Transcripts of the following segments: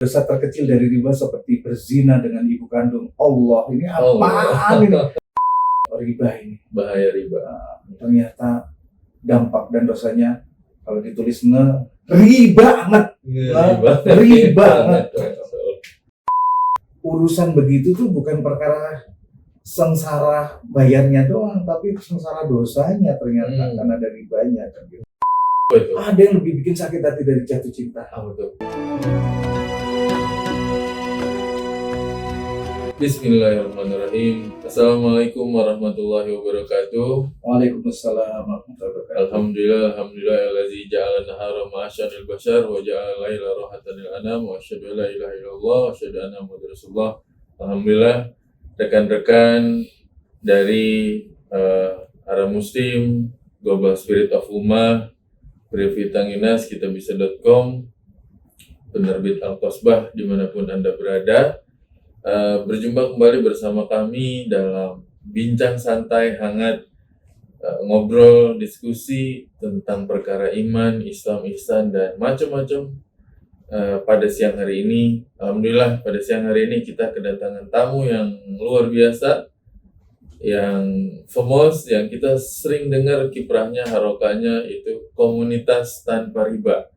Dosa terkecil dari riba seperti berzina dengan ibu kandung. Allah, ini apaan ini? Riba ini. Bahaya riba. Ternyata dampak dan dosanya kalau ditulis riba banget. Riba banget. Urusan begitu tuh bukan perkara sengsara bayarnya doang, tapi sengsara dosanya ternyata karena ada ribanya. Ada yang lebih bikin sakit hati dari jatuh cinta. Betul. Bismillahirrahmanirrahim. Assalamualaikum warahmatullahi wabarakatuh. Waalaikumsalam warahmatullahi wabarakatuh. Alhamdulillah allazi ja'ala nahara ma'asyaril bashar wa ja'ala laila rahatan lil anam wa asyhadu an la ilaha illallah wa asyhadu anna muhammadar rasulullah. Alhamdulillah, rekan-rekan dari Ara Muslim, Global Spirit of Ummah, Privitanginas, kitabisa.com, penerbit Al-Qasbah dimanapun Anda berada. Berjumpa kembali bersama kami dalam bincang santai hangat, ngobrol, diskusi tentang perkara iman, Islam, ihsan, dan macam-macam. Pada siang hari ini, alhamdulillah pada siang hari ini kita kedatangan tamu yang luar biasa, yang famous, yang kita sering dengar kiprahnya, harokahnya, itu komunitas tanpa riba.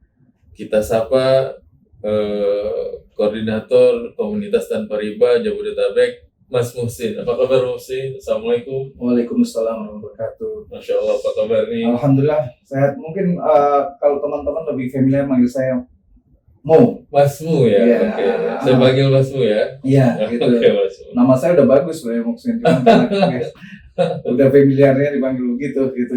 Kita sapa koordinator komunitas tanpa riba Jabodetabek, Mas Muhsin. Apa kabar Muhsin? Assalamualaikum. Waalaikumsalam warahmatullahi wabarakatuh. Masya Allah, apa kabar nih? Alhamdulillah sehat. Mungkin kalau teman-teman lebih familiar manggil saya Mo. Masmu ya? Iya. Oke. Saya panggil Masmu ya? Iya, gitu. Oke, Masmu. Nama saya udah bagus sebenarnya Muhsin. Udah familiarnya dipanggil begitu gitu.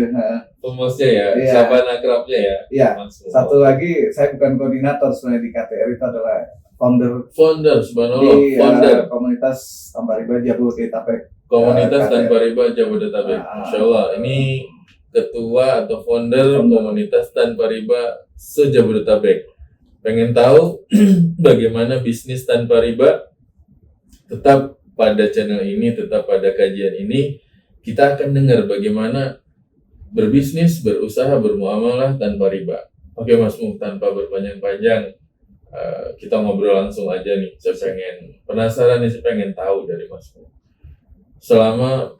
Pemusnya ya? Iya. Siapa akrabnya ya? Iya. Masmu. Satu lagi, saya bukan koordinator sebenarnya di KTR, itu adalah founder subhanallah, di founder komunitas tanpa riba Jabodetabek. komunitas KTR. tanpa riba Jabodetabek. Masya Allah, ini ketua atau founder komunitas tanpa riba se-Jabodetabek. Pengen tahu bagaimana bisnis tanpa riba? Tetap pada channel ini, tetap pada kajian ini, kita akan dengar bagaimana berbisnis, berusaha, bermuamalah tanpa riba. Oke Mas Mu, tanpa berpanjang-panjang, kita ngobrol langsung aja nih. Saya pengen penasaran nih, saya pengen tahu dari Mas Mu. Selama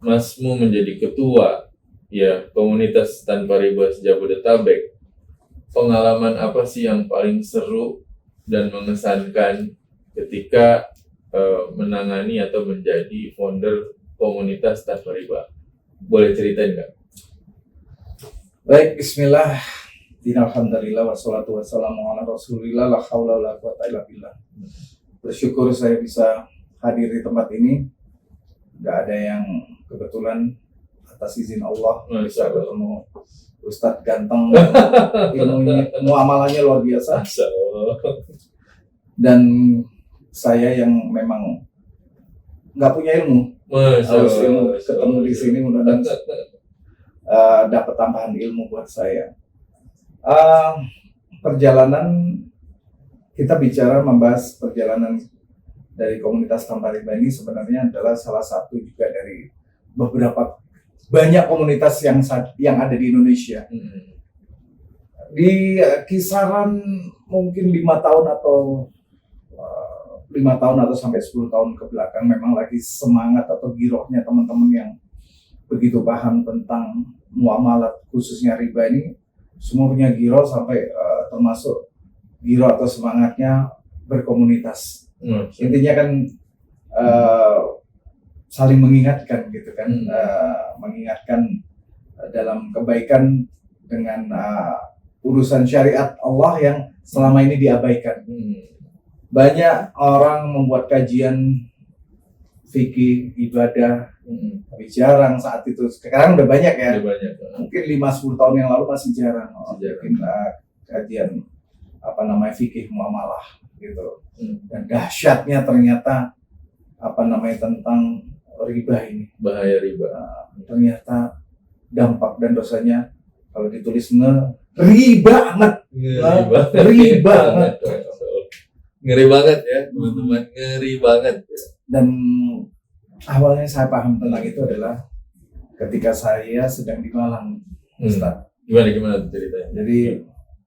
Mas Mu menjadi ketua ya komunitas tanpa riba Jabodetabek, pengalaman apa sih yang paling seru dan mengesankan ketika menangani atau menjadi founder komunitas tanpa riba? Boleh ceritain nggak? Baik, bismillah. Alhamdulillah wassalatu wassalamu ala rasulillah la haula wala quwata illa billah. Bersyukur saya bisa hadir di tempat ini. Gak ada yang kebetulan, atas izin Allah bisa ketemu Ustadz ganteng, ilmunya, muamalahnya luar biasa. Dan saya yang memang nggak punya ilmu, harus ilmu ketemu di sini, mudah-mudahan dapat tambahan ilmu buat saya. Perjalanan, kita bicara membahas perjalanan dari komunitas tanpa riba ini sebenarnya adalah salah satu juga dari beberapa banyak komunitas yang ada di Indonesia. Di kisaran mungkin 5 tahun atau 5 tahun atau sampai 10 tahun ke belakang memang lagi semangat atau girohnya teman-teman yang begitu paham tentang muamalat khususnya riba ini, semua punya giroh sampai termasuk giroh atau semangatnya berkomunitas. Intinya kan saling mengingatkan gitu kan, mengingatkan dalam kebaikan dengan urusan syariat Allah yang selama ini diabaikan. Banyak orang membuat kajian fikih, ibadah, tapi jarang saat itu. Sekarang udah banyak ya. Mungkin 5-10 tahun yang lalu masih jarang. Mungkin kajian fikih muamalah gitu. Dan dahsyatnya ternyata tentang riba ini. Bahaya riba. Ternyata dampak dan dosanya kalau ditulis riba banget. Riba banget. Ngeri banget ya teman-teman, ngeri banget. Dan awalnya saya paham tentang itu adalah ketika saya sedang di Malang, Ustaz. Gimana tuh ceritanya? Jadi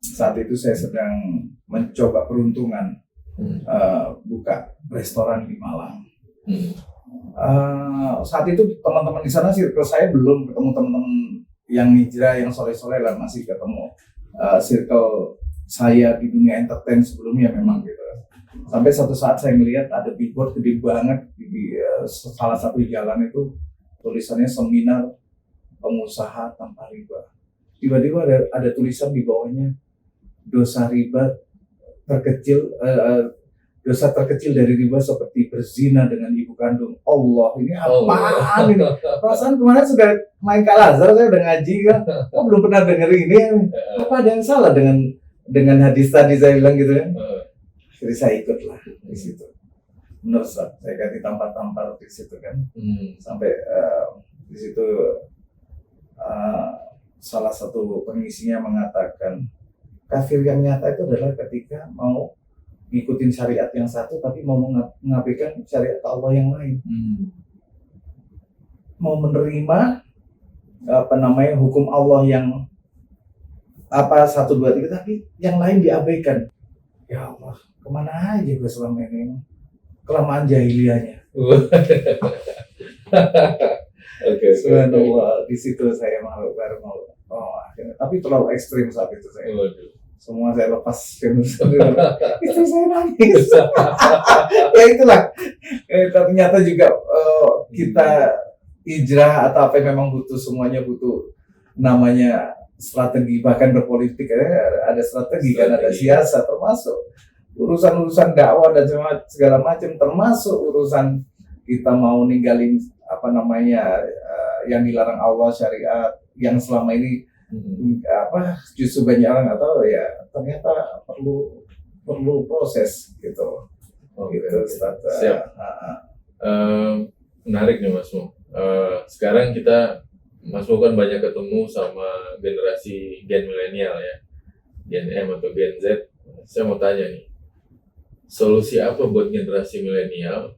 saat itu saya sedang mencoba peruntungan buka restoran di Malang. Hmm. Saat itu teman-teman di sana circle saya belum ketemu teman-teman yang hijrah yang soleh-soleh lah, masih ketemu circle saya di dunia entertain sebelumnya memang gitu. Sampai satu saat saya melihat ada billboard gede banget di salah satu jalan itu, tulisannya seminar pengusaha tanpa riba. Tiba-tiba ada tulisan di bawahnya, dosa riba terkecil, dosa terkecil dari riba seperti berzina dengan ibu kandung. Allah, ini apaan ini? Perasaan kemarin sudah main ke Al-Azhar, saya udah ngaji kan, belum pernah denger ini. Apa ada yang salah dengan hadis tadi saya bilang gitu kan? Jadi saya ikutlah di situ. Menurut saya ganti tampar-tampar di situ kan, sampai di situ salah satu pengisinya mengatakan kafir yang nyata itu adalah ketika mau ngikutin syariat yang satu tapi mau mengabaikan syariat Allah yang lain. Mau menerima hukum Allah yang 1, 2, 3 tapi yang lain diabaikan. Ya Allah, kemana aja gue selama ini? Kelamaan jahiliyahnya. Oke. Subhanallah, di situ saya baru mau. Akhirnya. Tapi terlalu ekstrim saat itu saya. Semua saya lepas. Itu saya nangis. Ya itulah. Ternyata juga kita hijrah atau apa memang semuanya butuh namanya strategi, bahkan berpolitik ada strategi kan, ada siasat, termasuk urusan dakwah dan segala macam, termasuk urusan kita mau ninggalin yang dilarang Allah, syariat yang selama ini justru banyak orang nggak tahu ya, ternyata perlu proses gitu. Gitu. Siap. Menarik nih Mas Mo. Sekarang Mas Mo kan banyak ketemu sama generasi Gen milenial ya, Gen M atau Gen Z. Saya mau tanya nih, solusi apa buat generasi milenial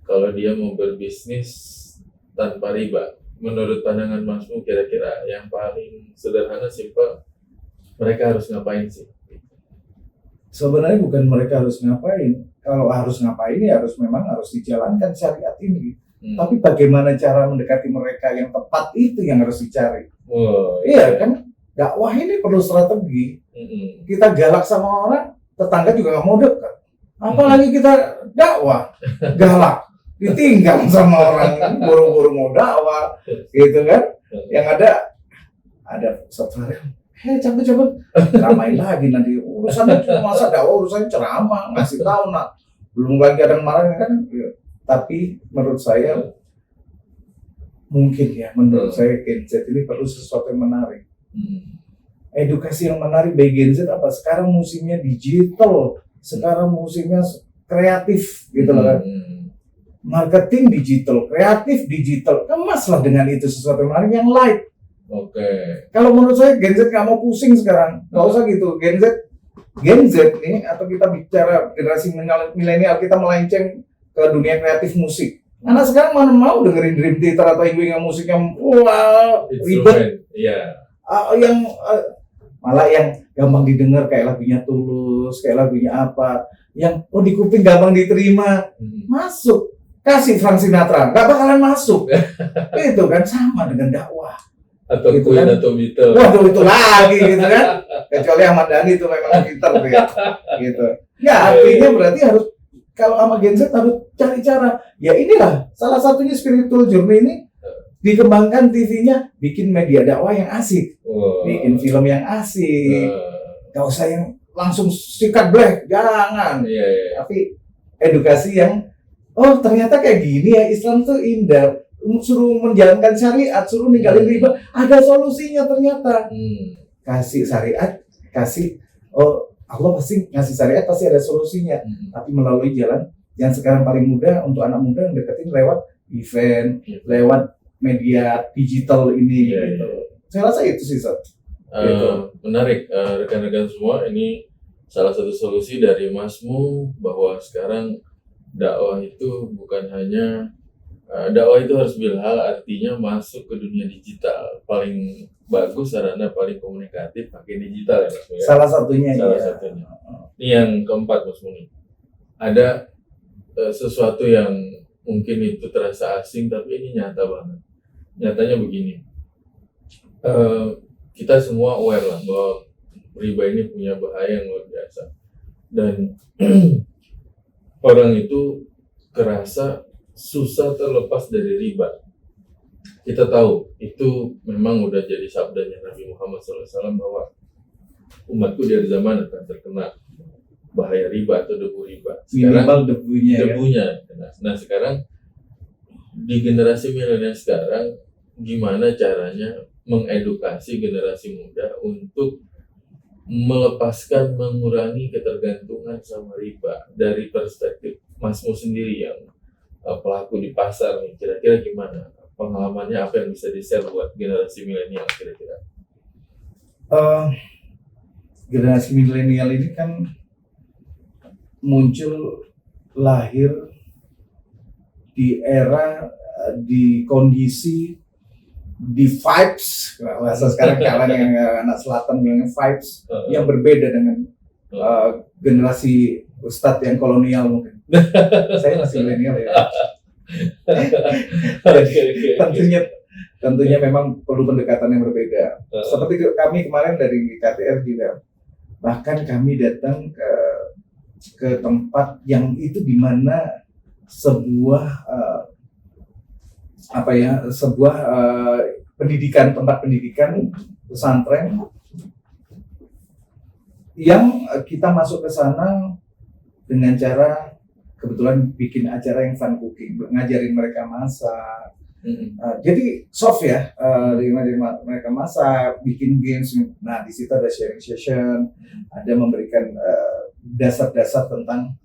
kalau dia mau berbisnis tanpa riba? Menurut pandangan Mas Mo, kira-kira yang paling sederhana, simpel, mereka harus ngapain sih? Sebenarnya bukan mereka harus ngapain. Kalau harus ngapain ya harus dijalankan syariat ini. Tapi bagaimana cara mendekati mereka yang tepat itu yang harus dicari. Iya kan? Dakwah ini perlu strategi. Kita galak sama orang, tetangga juga nggak mau dekat. Apalagi kita dakwah, galak, ditinggal sama orang, buru-buru mau dakwah, gitu kan? Yang ada satu hari, cabut, ceramain lagi nanti urusannya masa dakwah, urusannya ceramah, ngasih tahu belum lagi ada marah kan? Tapi menurut saya mungkin ya, saya Gen Z ini perlu sesuatu yang menarik. Edukasi yang menarik bagi Gen Z apa? Sekarang musimnya digital, sekarang musimnya kreatif gitu loh kan. Marketing digital, kreatif digital, kemaslah dengan itu sesuatu yang menarik yang light. Kalau menurut saya Gen Z nggak mau pusing sekarang, nggak usah gitu. Gen Z nih, atau kita bicara generasi milenial, kita melenceng ke dunia kreatif musik. Karena sekarang mana mau dengerin Dream Theater atau yang musik yang ribet, malah yang gampang didengar kayak lagunya Tulus, kayak lagunya apa, yang di kuping gampang diterima, masuk. Kasih Frank Sinatra, nggak bakalan masuk. Itu kan sama dengan dakwah. Atau gitu Queen kan? Atau Beatles. Waduh, itu lagi gitu kan. Kecuali Ahmad Dhani itu memang pintar ya. Gitu. Ya artinya berarti harus, kalau sama Gen Z harus cari cara. Ya inilah salah satunya Spiritual Journey ini dikembangkan TV-nya, bikin media dakwah yang asik, bikin film yang asik. Gak usah yang langsung sikat black, jangan. Tapi edukasi yang ternyata kayak gini ya, Islam tuh indah. Suruh menjalankan syariat, suruh ninggalin riba, ada solusinya ternyata. Kasih syariat, Allah pasti ngasih syariat, pasti ada solusinya. Tapi melalui jalan yang sekarang paling mudah untuk anak muda yang deketin lewat event, lewat media digital ini. Gitu. Saya rasa itu sih, Sat. Menarik, rekan-rekan semua. Ini salah satu solusi dari Mas Mo bahwa sekarang dakwah itu bukan hanya dakwah itu harus bilhal, artinya masuk ke dunia digital. Paling bagus sarana paling komunikatif pakai digital ya Mas Mo ya. Salah satunya. Salah satunya. Ini yang keempat Mas Mo. ada sesuatu yang mungkin itu terasa asing, tapi ini nyata banget. Nyatanya begini, kita semua aware lah bahwa riba ini punya bahaya yang luar biasa, dan orang itu kerasa susah terlepas dari riba. Kita tahu itu memang udah jadi sabdanya Nabi Muhammad SAW bahwa umatku dari zaman akan terkena bahaya riba atau debu riba. Sekarang Minimal debunya. Nah sekarang di generasi milenial sekarang, gimana caranya mengedukasi generasi muda untuk melepaskan, mengurangi ketergantungan sama riba dari perspektif Masmu sendiri yang pelaku di pasar nih, kira-kira gimana pengalamannya, apa yang bisa di-share buat generasi milenial kira-kira? Generasi milenial ini kan muncul, lahir di era, di kondisi, di vibes, bahasa sekarang kalian yang anak selatan bilangnya vibes yang berbeda dengan generasi Ustadz yang kolonial mungkin. Saya masih milenial ya. Jadi tentunya memang perlu pendekatan yang berbeda. Seperti kami kemarin dari KTR juga, bahkan kami datang ke tempat yang itu di mana sebuah tempat pendidikan pesantren yang kita masuk ke sana dengan cara kebetulan bikin acara yang fun cooking, ngajarin mereka masak. Jadi soft ya, ngajarin mereka masak, bikin games. Nah di situ ada sharing session, ada memberikan dasar-dasar tentang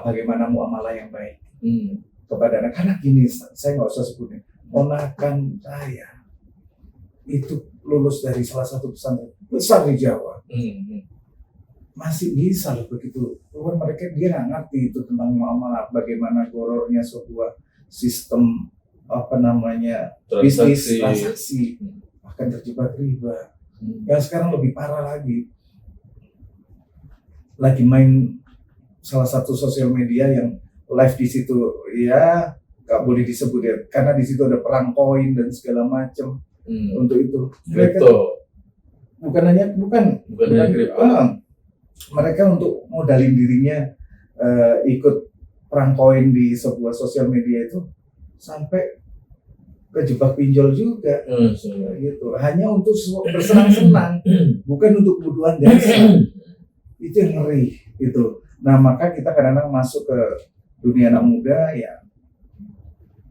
bagaimana muamalah yang baik kepada anak-anak. Gini, saya nggak usah sebutin, ponakan saya itu lulus dari salah satu pesantren besar di Jawa, masih bisa loh begitu. Mereka dia nggak ngerti itu tentang muamalah, bagaimana gorornya sebuah sistem bisnis transaksi, bahkan terjebak riba. Yang sekarang lebih parah lagi main salah satu sosial media yang live di situ, ya nggak boleh disebut ya, karena di situ ada perang koin dan segala macam. Untuk itu mereka bukan hanya kripto, mereka untuk modalin dirinya ikut perang koin di sebuah sosial media itu sampai kejebak pinjol juga, gitu. Hanya untuk bersenang-senang, bukan untuk kebutuhan dasar. Itu yang ngeri itu. Nah maka kita kadang-kadang masuk ke dunia anak muda, ya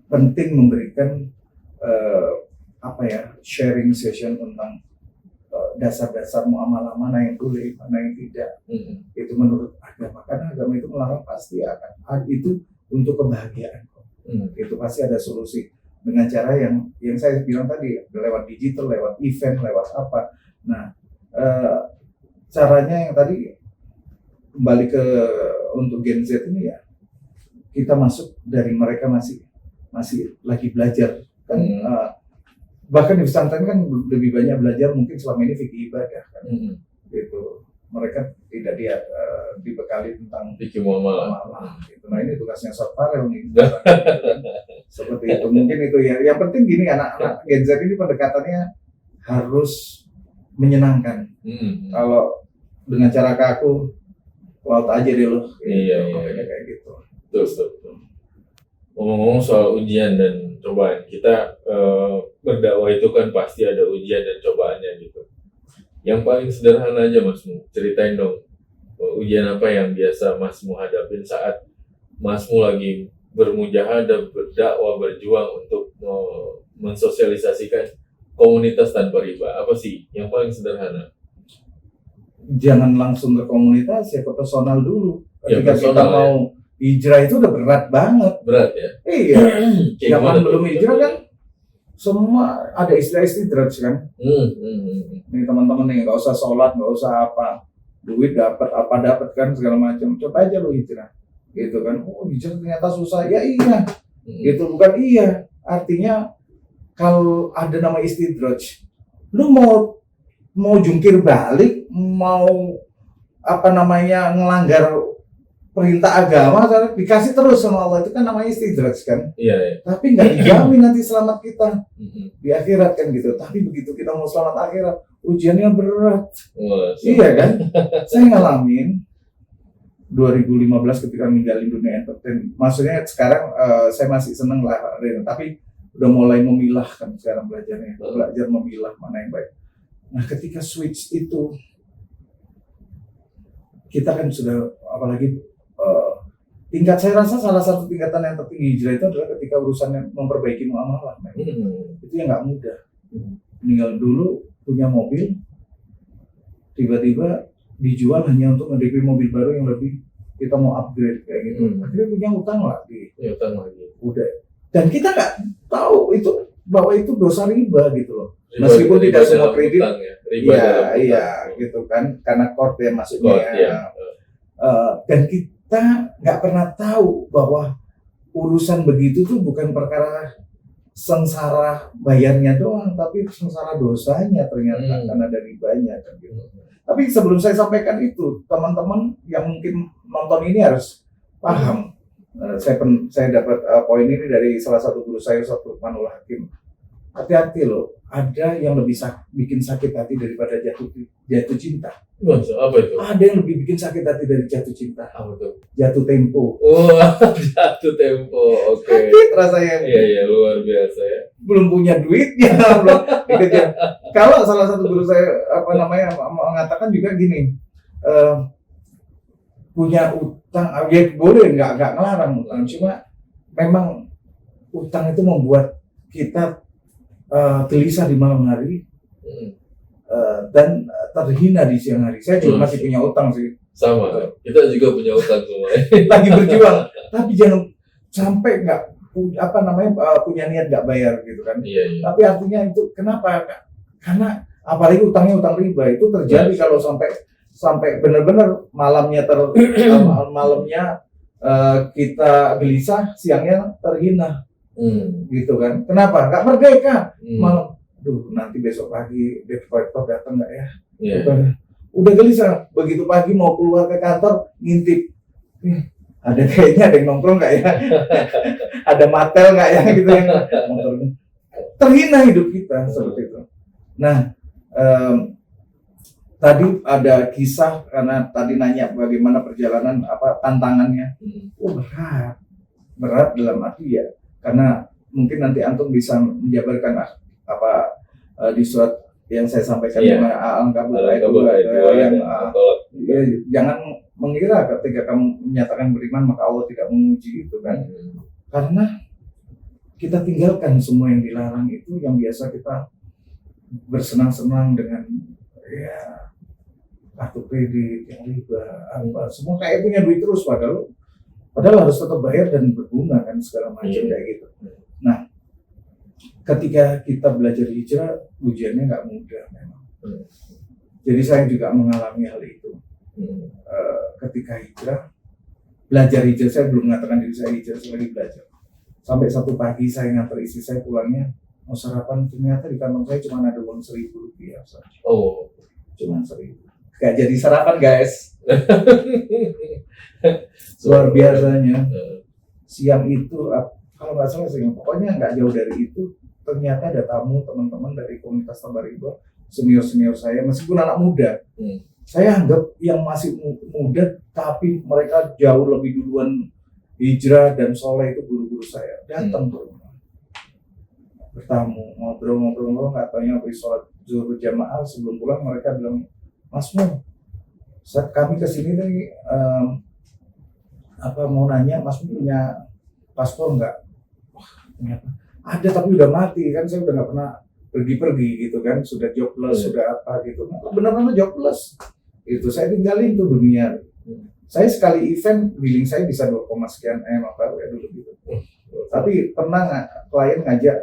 penting memberikan sharing session tentang dasar-dasar muamalah, mana yang boleh, mana yang tidak. Itu menurut agama, karena agama itu melarang pasti akan itu untuk kebahagiaan. Itu pasti ada solusi dengan cara yang saya bilang tadi, lewat digital, lewat event, lewat apa. Nah caranya yang tadi kembali ke untuk Gen Z ini, ya kita masuk dari mereka masih lagi belajar kan. Bahkan di pesantren kan lebih banyak belajar mungkin selama ini fikih ibadah kan. Gitu. Mereka tidak dibekali tentang fikih muamalah. Gitu. Nah ini tugasnya Ustaz Farel nih. Seperti itu mungkin itu ya. Yang penting gini, anak-anak Gen Z ini pendekatannya harus menyenangkan. Kalau dengan cara kaku, laut aja deh lo. Iya. Kayak gitu. Betul. Ngomong-ngomong soal ujian dan cobaan, kita berdakwah itu kan pasti ada ujian dan cobaannya gitu. Yang paling sederhana aja Masmu, ceritain dong ujian apa yang biasa Masmu hadapin saat Masmu lagi bermujahadah, berdakwah, berjuang untuk mensosialisasikan komunitas tanpa riba. Apa sih yang paling sederhana? Jangan langsung ke komunitas, ya ke personal dulu. Ketika kita mau hijrah itu udah berat banget. Berat ya? Iya. Zaman belum hijrah kan semua ada istilah-istilah kan. Nih teman-teman nih, nggak usah sholat, nggak usah apa, duit dapat kan segala macam. Coba aja lo hijrah, gitu kan. Oh hijrah ternyata susah. Ya iya. Gitu bukan iya. Artinya kalau ada nama istidraj, lu mau jungkir balik, mau ngelanggar perintah agama dikasih terus sama Allah, itu kan namanya istidraj kan. Iya. Tapi nggak dijamin nanti selamat kita Mm-mm. di akhirat kan gitu. Tapi begitu kita mau selamat akhirat, ujiannya berat. Wah, Iya kan? Saya ngalamin 2015 ketika ninggalin dunia entertain. Maksudnya sekarang saya masih seneng lah, tapi udah mulai memilah kan sekarang belajar memilah mana yang baik. Nah, ketika switch itu kita kan sudah, apalagi tingkat, saya rasa salah satu tingkatan yang tertinggi hijrah itu adalah ketika urusannya memperbaiki muamalah. Itu yang nggak mudah. Meninggal dulu punya mobil, tiba-tiba dijual hanya untuk mendekati mobil baru yang lebih, kita mau upgrade kayak gitu. Akhirnya punya utang lagi. Udah. Dan kita nggak tahu itu bahwa itu dosa riba gitu loh. Meskipun riba tidak semua kredit. Iya, gitu kan, karena court ya maksudnya. Dan kita nggak pernah tahu bahwa urusan begitu tuh bukan perkara sengsara bayarnya doang, tapi sengsara dosanya ternyata karena ada ribanya kan gitu. Tapi sebelum saya sampaikan itu, teman-teman yang mungkin nonton ini harus paham. Saya dapat poin ini dari salah satu guru saya, Ustaz Lukmanul Hakim. Hati-hati loh, ada yang lebih bikin sakit hati daripada jatuh cinta. Apa itu? Ada yang lebih bikin sakit hati dari jatuh cinta. Apa itu? Jatuh tempo. Oh, jatuh tempo. Oke. Sakit rasanya. Iya, luar biasa ya. Belum punya duitnya, belum dikejar. Kalau salah satu guru saya mengatakan juga gini, punya utang, ya boleh nggak ngelarang utang, cuma memang utang itu membuat kita gelisah di malam hari dan terhina di siang hari. Saya juga masih punya utang sih. Sama, kita juga punya utang semua. Lagi berjuang, tapi jangan sampai punya niat nggak bayar gitu kan. Iya. Tapi artinya itu kenapa? Karena apalagi utangnya utang riba itu terjadi kalau sampai benar-benar malamnya kita gelisah, siangnya terhina. Gitu kan. Kenapa? Nggak merdeka. Malam, nanti besok pagi debt collector datang nggak ya? Udah gelisah. Begitu pagi mau keluar ke kantor, ngintip. Kayaknya ada yang nongkrong nggak ya? Ada matel nggak ya? Gitu yang terhina hidup kita seperti itu. Nah, tadi ada kisah, karena tadi nanya bagaimana perjalanan, tantangannya. Berat dalam arti ya. Karena mungkin nanti antum bisa menjabarkan di surat yang saya sampaikan dengan Al-Ankabut ayat 2 yang jangan mengira ketika kamu menyatakan beriman maka Allah tidak menguji itu kan. Karena kita tinggalkan semua yang dilarang itu, yang biasa kita bersenang-senang dengan kartu kredit yang riba, semua kayak punya duit terus, padahal harus tetap bayar dan berbunga kan segala macam kayak gitu. Nah, ketika kita belajar hijrah, ujiannya nggak mudah memang. Jadi saya juga mengalami hal itu. Ketika belajar hijrah, saya belum mengatakan diri saya hijrah, saya lagi belajar. Sampai satu pagi saya ngantar istri saya pulangnya, mau sarapan, ternyata di kantong saya cuma ada uang Rp1.000 saja. Cuma 1.000. Gak jadi sarapan guys. Luar biasanya. Siang itu, kalau nggak salah pokoknya nggak jauh dari itu, ternyata ada tamu teman-teman dari komunitas Tambariba, senior saya, meskipun anak muda. Saya anggap yang masih muda, tapi mereka jauh lebih duluan hijrah dan soleh, itu guru-guru saya. Datang ke rumah, bertamu, ngobrol-ngobrol, nggak tanya habis sholat zuhur jamaah, sebelum pulang mereka bilang, Mas Mo, saat kami kesini nih, mau nanya, Mas Mo punya paspor nggak? Wah, ternyata ada tapi udah mati kan, saya udah nggak pernah pergi-pergi gitu kan, sudah jobless, sudah apa gitu, benar-benar jobless. Itu saya tinggalin tuh dunia. Saya sekali event, billing saya bisa 2, sekian dulu gitu. Tapi pernah klien ngajak,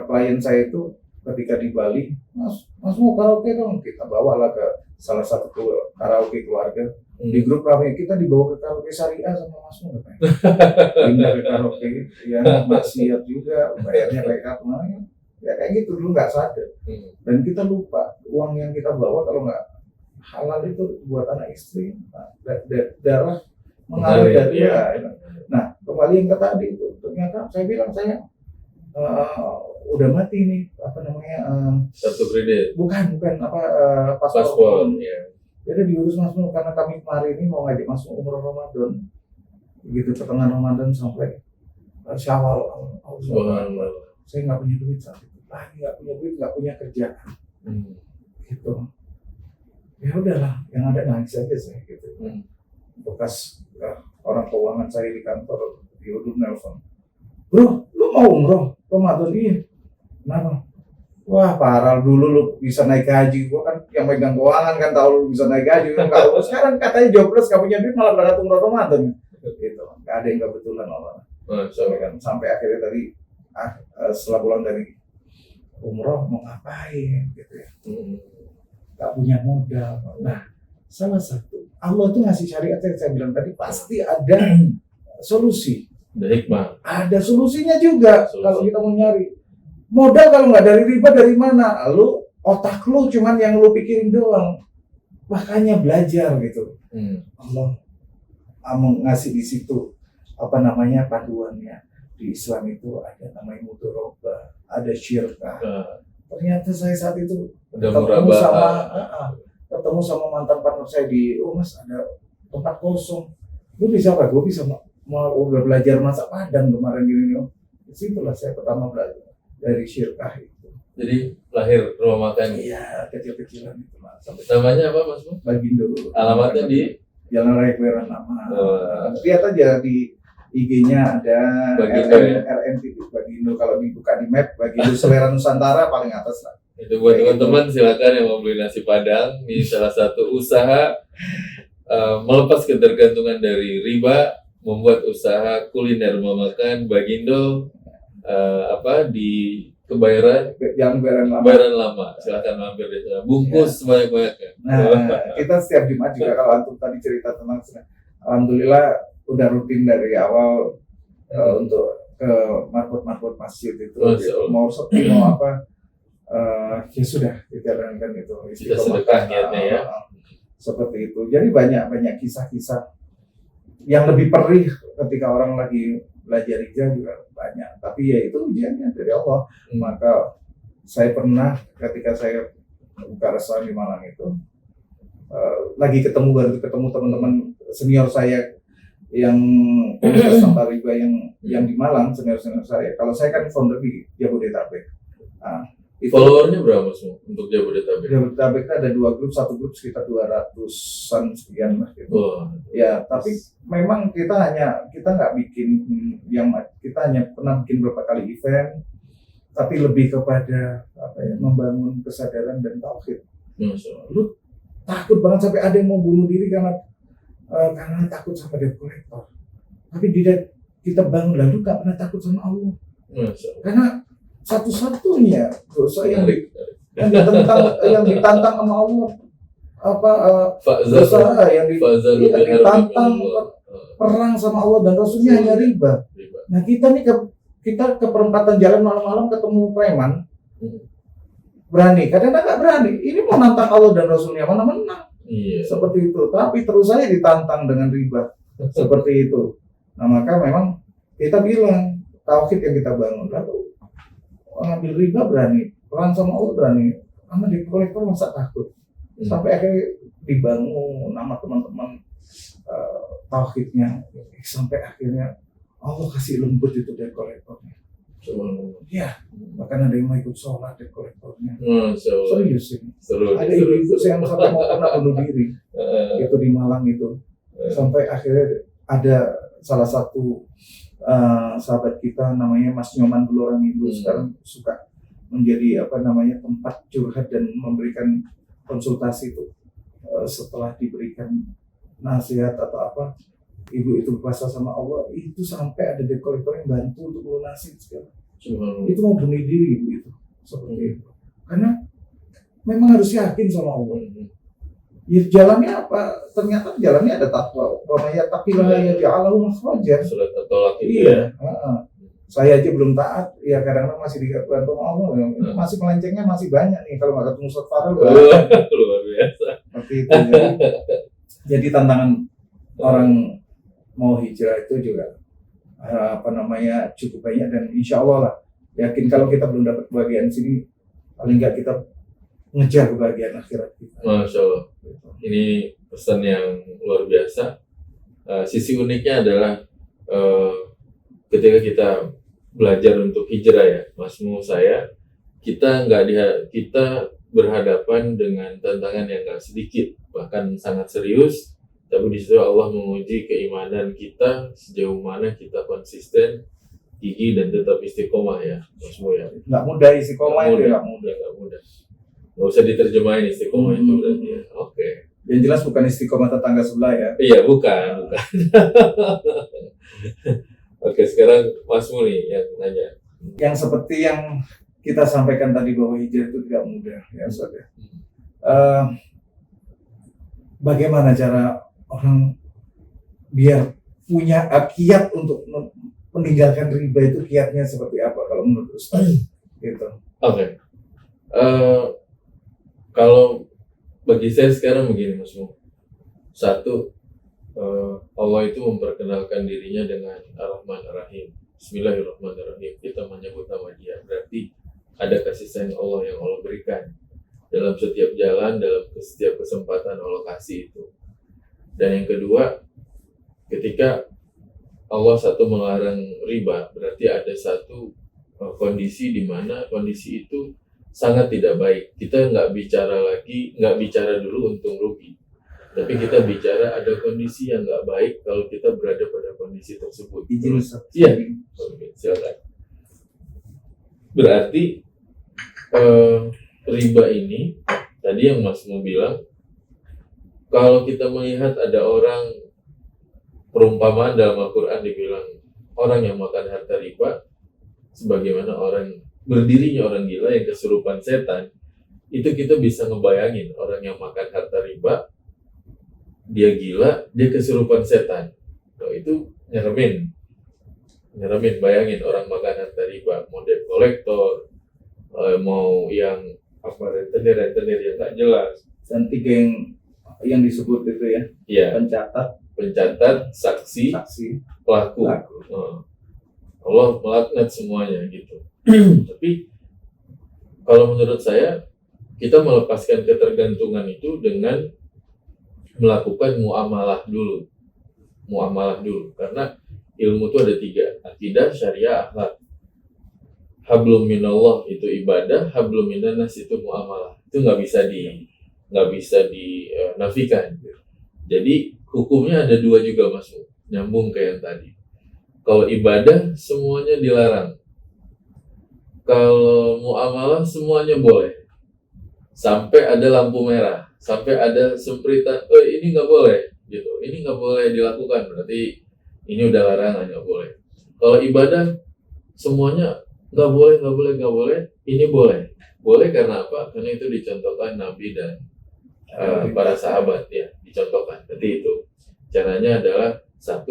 klien saya itu ketika di Bali, Mas mau karaoke dong, kita bawalah ke salah satu karaoke keluarga. Di grup ramai kita dibawa ke karaoke syariah sama Mas Mo, pindah ke karaoke, ya maksiat juga, bayarnya kayak apa, ya kayak gitu dulu nggak sadar. Dan kita lupa uang yang kita bawa kalau nggak halal itu buat anak istri, darah mengalir Mengalir, dari iya. Nah, kembali yang ke tadi itu, ternyata saya bilang saya udah mati nih, apa namanya, Kartu kredit, bukan paspor, paspor. ya. Jadi diurus Mas Nur karena kami kemarin ini mau ngajak masuk umroh Ramadan, begitu pertengahan Ramadan sampai Syawal. Subhanallah. Saya nggak punya duit saat itu, nggak punya duit, nggak punya kerjaan, gitu. Ya udahlah, yang ada nangis aja saya gitu. Bekas orang keuangan saya di kantor di Udun nelfon, bro, lu mau umroh Ramadan? Iya. Kenapa? Wah parah, dulu lu bisa naik haji, gua kan yang megang keuangan kan tahu lu bisa naik haji. Kalau sekarang katanya jobless, gak punya duit, malah berangkat umroh Ramadan. Gitu, gak ada yang kebetulan Allah. Sampai akhirnya tadi setelah pulang dari umroh mau ngapain gitu ya, gak punya modal. Nah, salah satu Allah tuh ngasih syariat yang saya bilang tadi, pasti ada solusi, Ada hikmah. ada solusinya juga. Kalau kita mau nyari modal, kalau nggak dari riba dari mana? Lu otak lu cuman yang lu pikirin doang. Makanya belajar gitu. Allah ngasih di situ apa namanya panduannya. Di Islam itu ada namanya mudharabah, ada syirkah. Ternyata saya saat itu ketemu sama mantan partner saya di, mas ada tempat kosong. Lu bisa apa? Gue bisa mau udah belajar masak Padang kemarin gini. Disitulah saya pertama belajar dari syirkah itu. Jadi lahir rumah makan. Iya, kecil-kecilan itu Mas. Sampai Namanya apa Mas? Bagindo. Alamatnya di Jalan Raya Kebayoran Lama. Lihat aja di IG-nya ada Bagindo, ya? RNTV Bagindo. Kalau dibuka di map, Bagindo Selera Nusantara paling atas lah. Itu buat teman-teman silakan yang mau beli nasi Padang. Ini salah satu usaha melepas ketergantungan dari riba, membuat usaha kuliner rumah makan Bagindo. Di Kebayoran Lama. Silakan mampir di sana. Bungkus banyak-banyaknya. Nah, kita setiap Jumat juga, kalau antum tadi cerita tentang alhamdulillah udah rutin dari awal untuk ke marbot masjid itu. Mau sepi mau apa, ya sudah dijalankan itu. Kita sedekah niatnya ya. Seperti itu. Jadi banyak kisah-kisah yang lebih perih ketika orang lagi belajar hijrah juga banyak, tapi ya itu ujiannya dari Allah. Maka saya pernah ketika saya buka restoran di Malang itu, baru ketemu teman-teman senior saya yang Santa Riba yang di Malang, senior saya. Kalau saya kan founder di Jabodetabek. Followernya berapa Mas untuk Jabodetabek? Jabodetabek ada 2 grup, satu grup sekitar 200-an sekian lah gitu. Ya, tapi memang kita nggak bikin kita hanya pernah bikin beberapa kali event, tapi lebih kepada membangun kesadaran dan tauhid. Lu takut banget sampai ada yang mau bunuh diri karena takut sama debt collector. Tapi kita bangun, lalu nggak pernah takut sama Allah. Karena satu-satunya dosa yang ditantang sama Allah, dosa yang ditantang perang sama Allah dan Rasulnya hanya riba. Nah kita ke perempatan jalan malam-malam ketemu preman, berani, kadang-kadang nggak berani. Ini mau nantang Allah dan Rasulnya, mana menang. Seperti itu. Tapi terus saja ditantang dengan riba, seperti itu. Nah maka memang kita bilang tauhid yang kita bangun, lalu ngambil riba berani, perang sama Allah berani, sama debt collector masa takut. Sampai akhirnya dibangun nama teman-teman tauhidnya, sampai akhirnya Allah kasih lembut itu debt collectornya. Ya, bahkan ada yang mau ikut sholat debt collectornya. Serius ini. Ada ibu-ibu yang sampai mau pernah bunuh diri itu di Malang itu. Sampai akhirnya ada salah satu sahabat kita namanya Mas Nyoman Belorang Ibu, sekarang suka menjadi tempat curhat dan memberikan konsultasi itu. Setelah diberikan nasihat atau apa, ibu itu puasa sama Allah, itu sampai ada debt collector yang bantu untuk melunasi segala. Itu mau bunuh diri ibu itu, seperti itu. Karena memang harus yakin sama Allah. Ya jalannya apa? Ternyata jalannya ada takwa. Pokoknya taqilah ya ja'alahu makhraja. Surat At-Tolak itu. Iya. Saya aja belum taat, ya kadang-kadang masih dibantu Allah. Masih melencengnya masih banyak nih kalau nggak ketemu Ustaz Farel. Luar biasa. Seperti itu. Jadi tantangan orang mau hijrah itu juga cukup banyak, dan insya Allah lah, yakin kalau kita belum dapat kebahagiaan sini, paling nggak kita ngejar kebahagiaan akhirat kita. Masya Allah, ini pesan yang luar biasa. Sisi uniknya adalah ketika kita belajar untuk hijrah ya, Masmu saya, kita berhadapan dengan tantangan yang nggak sedikit, bahkan sangat serius. Tapi di situ Allah menguji keimanan kita, sejauh mana kita konsisten, gigih, dan tetap istiqomah ya, Masmu ya. Nggak mudah istiqomah itu, nggak mudah. Nggak usah diterjemahin istiqomah itu berarti ya. Oke. Yang jelas bukan istiqomah tetangga sebelah ya. Iya, bukan. Oke, sekarang Masmu nih yang nanya. Yang seperti yang kita sampaikan tadi bahwa hijrah itu tidak mudah ya, Ustaz ya. Bagaimana cara orang biar punya kiat untuk meninggalkan riba itu, kiatnya seperti apa kalau menurut Ustaz? Gitu. Oke. Kalau bagi saya sekarang begini, Masmu. Satu, Allah itu memperkenalkan dirinya dengan Ar-Rahman Ar-Rahim. Bismillahirrahmanirrahim. Kita menyebut nama Dia. Berarti ada kasih sayang Allah yang Allah berikan dalam setiap jalan, dalam setiap kesempatan Allah kasih itu. Dan yang kedua, ketika Allah satu melarang riba, berarti ada satu kondisi di mana kondisi itu sangat tidak baik. Kita nggak bicara dulu untung rugi, tapi kita bicara ada kondisi yang nggak baik kalau kita berada pada kondisi tersebut. Izin Ustaz. Iya, silakan. Berarti riba ini tadi yang Mas mau bilang, kalau kita melihat ada orang, perumpamaan dalam Al-Quran dibilang orang yang makan harta riba sebagaimana berdirinya orang gila yang kesurupan setan. Itu kita bisa ngebayangin orang yang makan harta riba, dia gila, dia kesurupan setan. Nah, itu nyeremin, bayangin orang makan harta riba, mau debt collector, mau yang rentenir yang tak jelas. Dan tiga yang disebut itu ya, Iya. pencatat, saksi, pelaku. Allah melaknat semuanya gitu. Tapi kalau menurut saya, kita melepaskan ketergantungan itu dengan melakukan muamalah dulu. Karena ilmu itu ada 3, akidah, syariah, akhlak. Hablum minallah itu ibadah, hablum minannas itu muamalah. Itu nggak bisa dinafikan. Jadi hukumnya ada 2 juga, Mas. Nyambung ke yang tadi. Kalau ibadah semuanya dilarang. Kalau muamalah semuanya boleh. Sampai ada lampu merah, sampai ada sempritan, ini nggak boleh, gitu. Ini nggak boleh dilakukan, berarti ini udah larangan, nggak boleh. Kalau ibadah semuanya nggak boleh, ini boleh. Boleh karena apa? Karena itu dicontohkan Nabi dan para sahabat ya, dicontohkan. Jadi itu caranya adalah 1,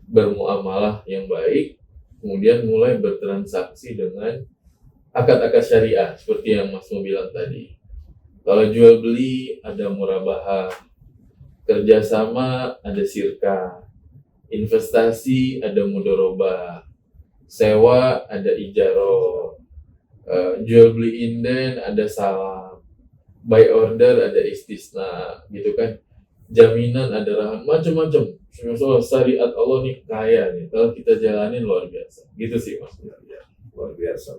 bermuamalah yang baik, kemudian mulai bertransaksi dengan akad-akad syariah seperti yang Mas mau bilang tadi. Kalau jual beli ada murabahah, kerjasama ada sirka, investasi ada mudharabah, sewa ada ijaroh, jual beli inden ada salam, buy order ada istisna, gitu kan. Jaminan ada rahan, macam-macam. Soal syariat Allah nih kaya nih, kalau kita jalanin luar biasa. Gitu sih Mas. Luar biasa.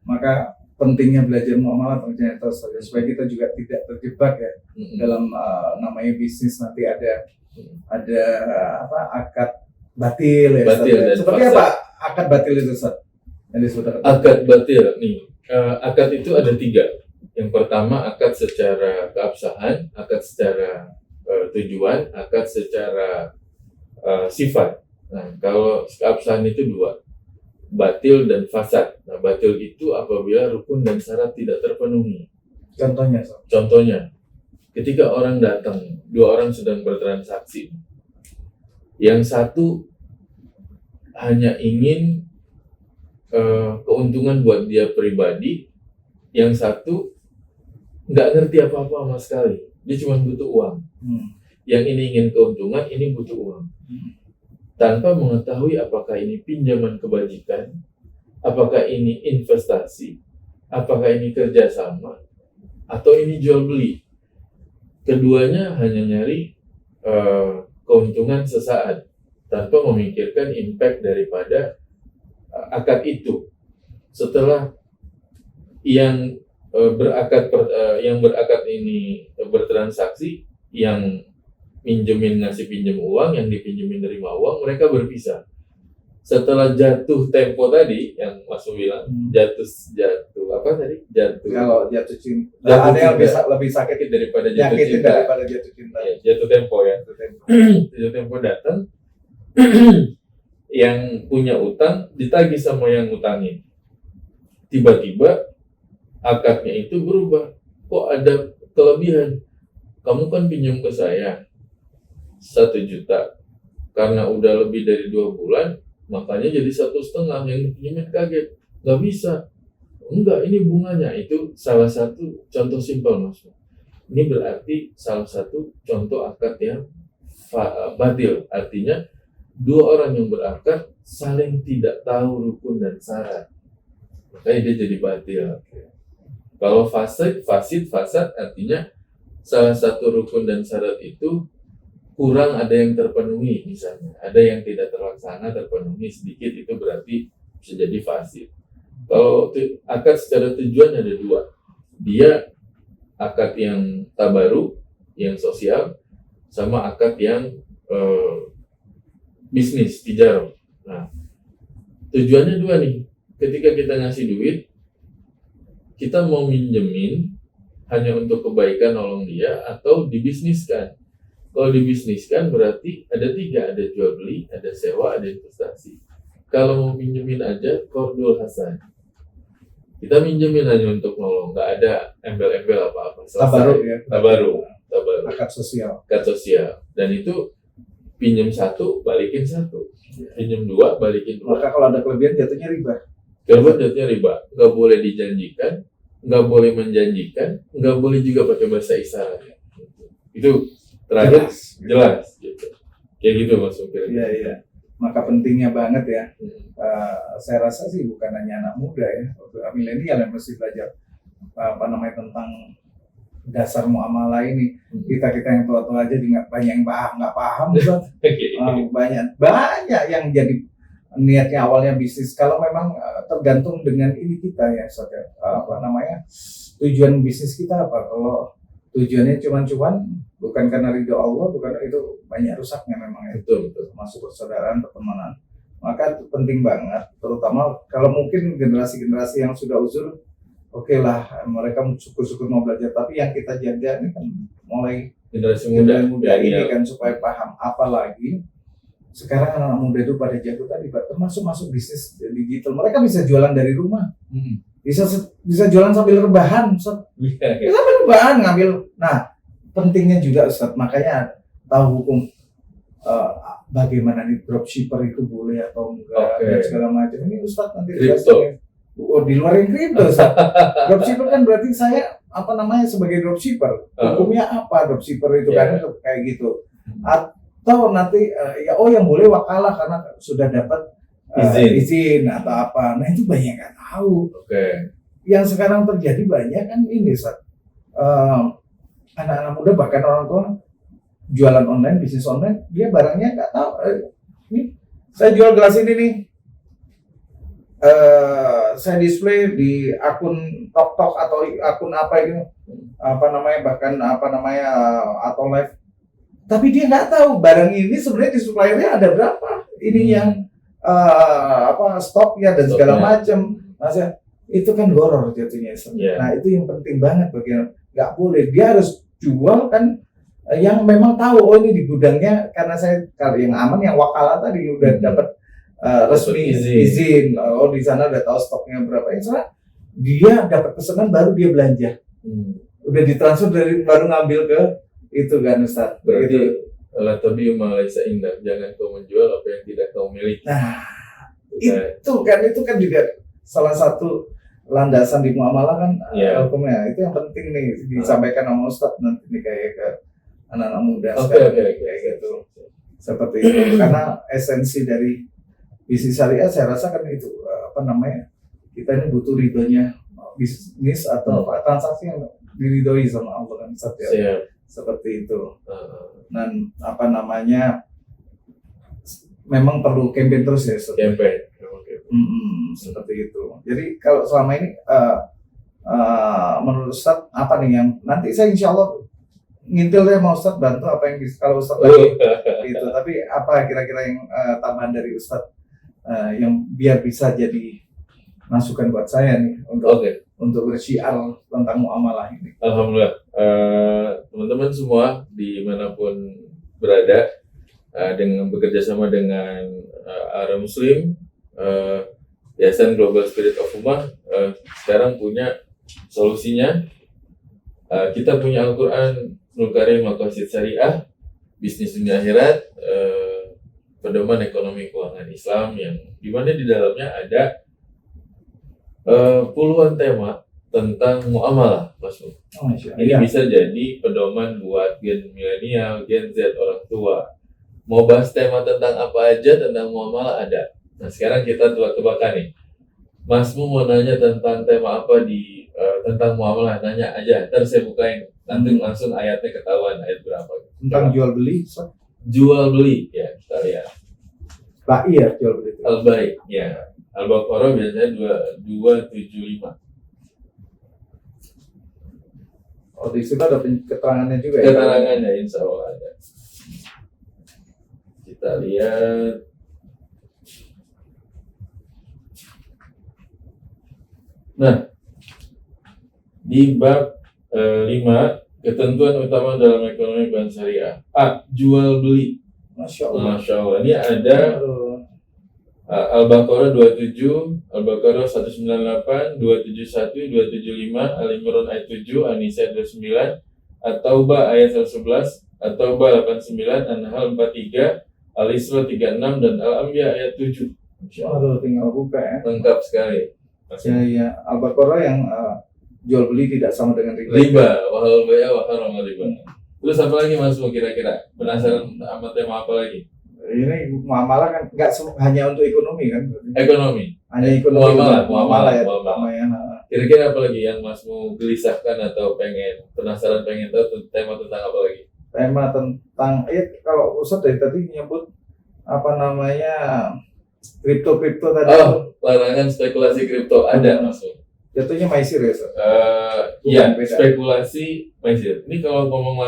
Maka pentingnya belajar muamalah ternyata supaya kita juga tidak terjebak ya dalam namanya bisnis, nanti ada akad batil ya. Seperti apa akad batil itu, Ustaz? Akad batil nih, akad itu ada 3. Yang pertama akad secara keabsahan, akad secara tujuan, akad secara sifat. Nah, kalau keabsahan itu 2, batil dan fasad. Nah, batil itu apabila rukun dan syarat tidak terpenuhi. Contohnya, ketika orang datang, 2 orang sedang bertransaksi. Yang satu hanya ingin keuntungan buat dia pribadi, yang satu nggak ngerti apa-apa sama sekali. Dia cuma butuh uang. Yang ini ingin keuntungan, ini butuh uang. tanpa mengetahui apakah ini pinjaman kebajikan, apakah ini investasi, apakah ini kerjasama, atau ini jual beli. Keduanya hanya nyari keuntungan sesaat tanpa memikirkan impact daripada akad itu. Setelah yang berakad ini bertransaksi, yang pinjemin ngasih pinjam uang, yang dipinjemin nerima uang, mereka berpisah. Setelah jatuh tempo tadi yang Mas bilang, jatuh apa tadi? Kalau jatuh cinta, Jatuh ada yang cinta. lebih sakit daripada jatuh nyakitin cinta. daripada jatuh cinta. Ya, jatuh tempo ya. Jatuh tempo. Jatuh tempo datang, yang punya utang ditagih sama yang ngutangin. Tiba-tiba akadnya itu berubah. Kok ada kelebihan? Kamu kan pinjam ke saya 1 juta. Karena udah lebih dari 2 bulan, makanya jadi 1,5. Yang dipinjemin kaget. Nggak bisa. Enggak, ini bunganya. Itu salah satu contoh simpel, Mas. Ini berarti salah satu contoh akad yang batil. Artinya 2 orang yang berakad saling tidak tahu rukun dan syarat. Makanya dia jadi batil. Kalau fasad artinya salah satu rukun dan syarat itu kurang ada yang terpenuhi, misalnya. Ada yang tidak terlaksana, terpenuhi sedikit, itu berarti bisa jadi fasid. Kalau akad secara tujuan ada 2. Dia akad yang tabaru, yang sosial, sama akad yang bisnis, tijarah. Nah, tujuannya 2 nih. Ketika kita ngasih duit, kita mau minjemin hanya untuk kebaikan nolong dia atau dibisniskan. Kalau dibisniskan berarti ada 3, ada jual beli, ada sewa, ada investasi. Kalau mau minjemin aja, qardul hasan. Kita minjemin hanya untuk nolong, nggak ada embel-embel apa-apa. Tabaru ya. Tabaru. Akad sosial. Akad sosial. Dan itu pinjam 1, balikin 1. Pinjam 2, balikin 2. Maka kalau ada kelebihan jatuhnya riba. Kalau jatuhnya riba, nggak boleh dijanjikan, nggak boleh menjanjikan, nggak boleh juga pakai bahasa isyarat. Itu terakhir jelas gitu. Kayak gitu Mas Sukir. Iya. Maka pentingnya banget ya. Saya rasa sih bukan hanya anak muda ya, milenial yang mesti belajar tentang dasar muamalah ini. Kita yang tua-tua aja banyak yang nggak paham. banyak yang jadi niatnya awalnya bisnis. Kalau memang tergantung dengan ini kita ya, tujuan bisnis kita apa. Kalau tujuannya cuman bukan karena ridho Allah, bukan, itu banyak rusaknya memang ya. Betul. Masuk persaudaraan, pertemanan. Maka itu penting banget, terutama kalau mungkin generasi-generasi yang sudah uzur, oke lah, mereka syukur-syukur mau belajar, tapi yang kita jaga ini kan mulai generasi muda ini kan supaya paham. Apalagi sekarang anak muda itu pada jago tadi, termasuk masuk bisnis digital. Mereka bisa jualan dari rumah, bisa jualan sambil rebahan, Ustaz. Sambil rebahan ngambil. Nah, pentingnya juga Ustaz, makanya tahu hukum bagaimana nih dropshipper itu boleh atau enggak dan segala macam. Ini Ustaz nanti jelasin. Di luar yang kripto, Ustaz. Dropshipper kan berarti saya sebagai dropshipper. Hukumnya apa dropshipper itu kan kayak gitu. Atau nanti yang boleh wakalah karena sudah dapat izin atau apa. Nah, itu banyak nggak tahu. Yang sekarang terjadi banyak kan ini, Ustaz. Anak-anak muda bahkan orang tua jualan online, bisnis online, dia barangnya nggak tahu. Nih, saya jual gelas ini nih. Saya display di akun TokTok atau akun apa ini, atau live. Tapi dia nggak tahu barang ini sebenarnya di suppliernya ada berapa. Ini yang stoknya dan segala macam. Maksudnya itu kan horor jatuhnya. Nah, itu yang penting banget bagian. Nggak boleh, dia harus jual kan yang memang tahu, ini di gudangnya, karena saya kalau yang aman yang wakalah tadi udah dapat resmi izin. Di sana udah tahu stoknya berapa. Soalnya dia dapat pesanan baru dia belanja. Udah ditransfer baru ngambil ke itu kan, Ustaz. Berarti la tabi'u ma laysa indak, jangan kau menjual apa yang tidak kau miliki. Nah, itu kan juga salah satu landasan di muamalah kan, hukumnya. Itu yang penting nih disampaikan sama Ustaz nanti nih kayak ke anak-anak muda sekarang kayak gitu. seperti itu. Karena esensi dari bisnis syariah saya rasa kan itu kita ini butuh ridhonya bisnis atau transaksi yang diridhoi sama Allah kan Ustaz ya. Seperti itu. Dan memang perlu campaign terus ya Ustaz. Campaign. Seperti itu. Jadi kalau selama ini menurut Ustaz apa nih yang nanti saya insya Allah ngintil deh mau Ustaz bantu apa yang kalau Ustaz lagi gitu. Tapi apa kira-kira yang tambahan dari Ustaz yang biar bisa jadi masukan buat saya nih untuk bersyiar tentang muamalah ini. Alhamdulillah, teman-teman semua dimanapun berada, dengan bekerja sama dengan Ara Muslim, Yayasan Global Spirit of Ummah sekarang punya solusinya. Kita punya Al-Quran Nurul Karim Maqasid Syariah, bisnis dunia akhirat, pedoman ekonomi keuangan Islam yang dimana di dalamnya ada puluhan tema tentang muamalah, Mas. Ini bisa jadi pedoman buat gen milenial, gen Z, orang tua. Mau bahas tema tentang apa aja tentang muamalah ada. Nah sekarang kita tebak-tebakan nih. Masmu mau nanya tentang tema apa tentang muamalah, nanya aja. Ntar saya bukain, nanti langsung ayatnya ketahuan ayat berapa. Tentang jual beli, so? Jual beli, ya kita lihat. Baik ya jual beli. Al-Baik, ya. Al-Baqarah biasanya 275. Oh di situ ada keterangannya juga ya? Keterangannya insya Allah ada. Kita lihat. Nah, di bab 5, ketentuan utama dalam ekonomi bank syariah. Jual beli. Masya Allah. Masya Allah. Ini ada Al-Baqarah 27, Al-Baqarah 198, 271, 275, Al-Imran ayat 7, An-Nisa 29, At-Taubah ayat 111, At-Taubah 89, An-Nahl 43, Al-Isra 36, dan Al-Anbiya ayat 7. Aduh, tinggal buka ya. Lengkap sekali. Ya. Al-Baqarah yang jual beli tidak sama dengan riba. Wahal baya wa haram riba. Terus apa lagi Mas kira-kira? Penasaran sama tema apa lagi? Ini muamalah kan nggak hanya untuk ekonomi kan? Ekonomi. Hanya ekonomi. Muamalah ya. Kira-kira apa lagi yang Mas mau gelisahkan atau penasaran pengen tahu tema tentang apa lagi? Tema tentang kalau Ustaz dari tadi nyebut kripto tadi. Larangan spekulasi kripto ada Mas. Jatuhnya maisir ya Ustaz? Iya, spekulasi maisir. Ini kalau ngomong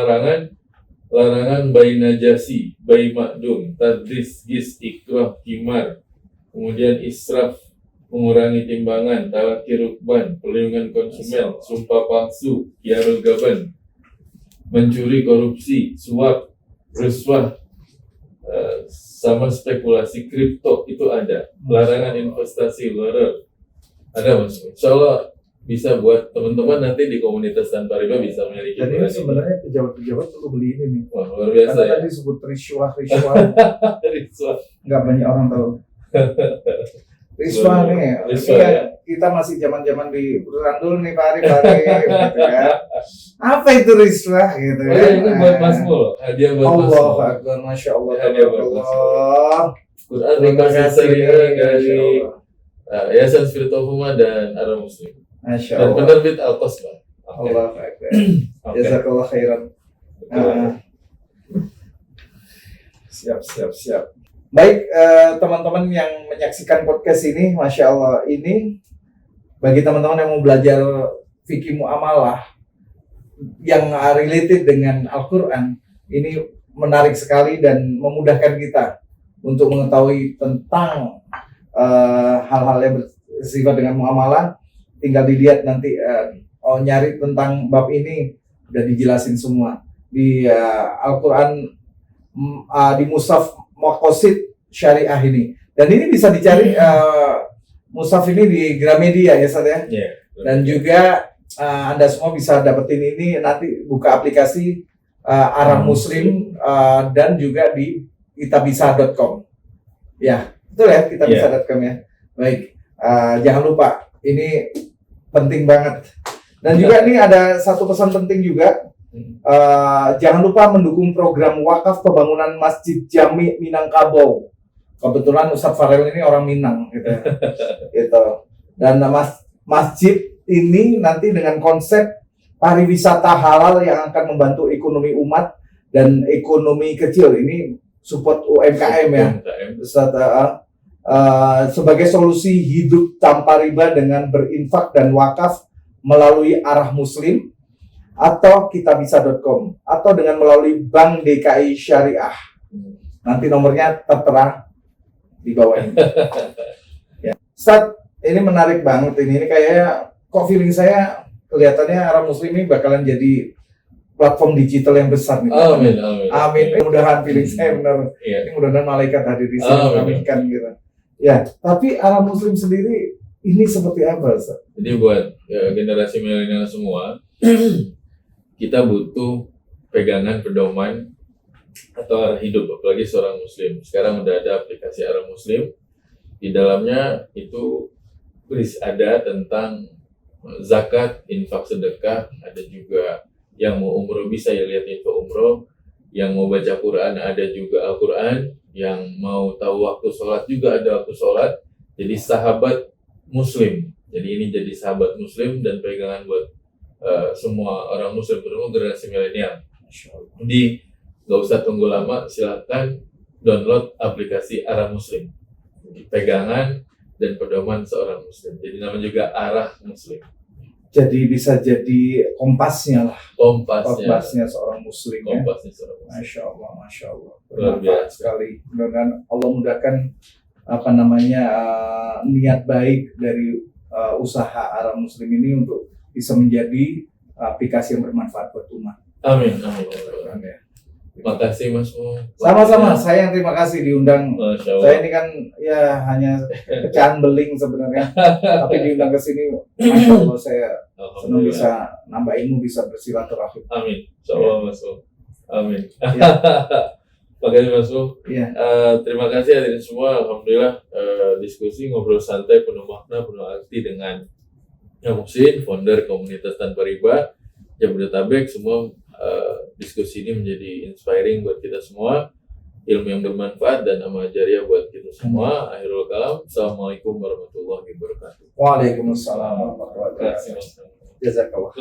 larangan bayi najasi, bayi makdum, tadris, gis, ikrah, kimar, kemudian israf, mengurangi timbangan, talaki rukban, perlindungan konsumen, sumpah palsu, kiarul gaban, mencuri, korupsi, suap, riswah, sama spekulasi kripto itu ada. Larangan investasi gharar ada Mas. Insya Allah bisa buat teman-teman nanti di komunitas tanpa riba bisa memiliki. Dan ini sebenarnya pejabat-pejabat perlu beli ini nih. Wah, luar biasa. Karena ya. tadi disebut riswah. Riswah. Nggak banyak orang tahu. Riswah nih. Riswah, ya. Kita masih zaman-zaman di perusahaan dulu nih Pak Arif gitu kan. Apa itu riswah gitu ya? Ini buat Mas Mul. Hadiah buat Mas Mul. Allah Akbar, Masya Allah. Hadiah buat Mas Mul. Quran Ringkasan Syariah dari Yayasan Spirit of Ummah dan Ara Muslim. Masya Dan Allah. penerbit Al-Qasbah. Allah Akbar. Jazakallah khairan. Siap. Baik, teman-teman yang menyaksikan podcast ini, Masya Allah, ini bagi teman-teman yang mau belajar fikih muamalah yang related dengan Al-Quran, ini menarik sekali dan memudahkan kita untuk mengetahui tentang hal-hal yang bersifat dengan muamalah. Tinggal dilihat nanti nyari tentang bab ini udah dijelasin semua di Al-Quran, di Mushaf Maqasid Syariah ini. Dan ini bisa dicari Mushaf ini di Gramedia ya Ustaz ya. Yeah. Dan juga Anda semua bisa dapetin ini nanti buka aplikasi Ara Muslim dan juga di kitabisa.com. Ya, betul ya, kitabisa.com ya. Baik, jangan lupa ini penting banget. Dan juga ini ada satu pesan penting juga Jangan lupa mendukung program wakaf pembangunan Masjid Jami Minangkabau. Kebetulan Ustadz Farel ini orang Minang gitu. Gitu. Dan masjid ini nanti dengan konsep pariwisata halal yang akan membantu ekonomi umat dan ekonomi kecil. Ini support UMKM ya. Ustadz, sebagai solusi hidup tanpa riba dengan berinfak dan wakaf melalui Arah Muslim atau kitabisa.com atau dengan melalui Bank DKI Syariah. Nanti nomornya tertera di bawah ini. Ya. Ustadz, ini menarik banget ini kayaknya kok feeling saya kelihatannya Arah Muslim ini bakalan jadi platform digital yang besar nih. Amin. Amin. Mudah-mudahan feeling saya benar. Iya. Mudah-mudahan malaikat hadir di sini mengaminkan gitu. Ya, tapi Arah Muslim sendiri ini seperti apa, Ustaz? Jadi buat generasi milenial semua, kita butuh pegangan pedoman atau arah hidup, apalagi seorang muslim. Sekarang udah ada aplikasi Arah Muslim. Di dalamnya itu ada tentang zakat, infak, sedekah, ada juga yang mau umroh bisa ya lihat info umroh, yang mau baca Quran ada juga Al-Quran, yang mau tahu waktu sholat juga ada waktu sholat. Jadi sahabat muslim. Jadi ini jadi sahabat muslim dan pegangan buat semua orang muslim, terutama generasi milenial. Jadi nggak usah tunggu lama, silakan download aplikasi Arah Muslim. Pegangan dan pedoman seorang muslim. Jadi namanya juga Arah Muslim. Jadi bisa jadi kompasnya lah. Kompasnya seorang muslim. Kompasnya seorang muslim. Masya Allah. Luar biasa sekali. Mudah-mudahan Allah mudahkan niat baik dari usaha Arah Muslim ini untuk bisa menjadi aplikasi yang bermanfaat buat umat. Amin. Ya. Makasih Mas Mo. Sama-sama, saya yang terima kasih diundang. Saya ini kan ya hanya pecahan beling sebenarnya, tapi diundang ke sini, Masya Allah saya senang bisa nambah ilmu, bisa bersilaturahim. Amin. Insyaallah Mas Mo. Amin. Ya. Makasih Mas Mo. Ya. Terima kasih hadirin semua. Alhamdulillah diskusi ngobrol santai penuh makna, penuh arti dengan Muhsin, founder komunitas tanpa riba Jabodetabek. Semua diskusi ini menjadi inspiring buat kita semua, ilmu yang bermanfaat dan amal jariah buat kita semua. Akhirul kalam, assalamualaikum warahmatullahi wabarakatuh. Waalaikumsalam warahmatullahi wabarakatuh. Jazakallah.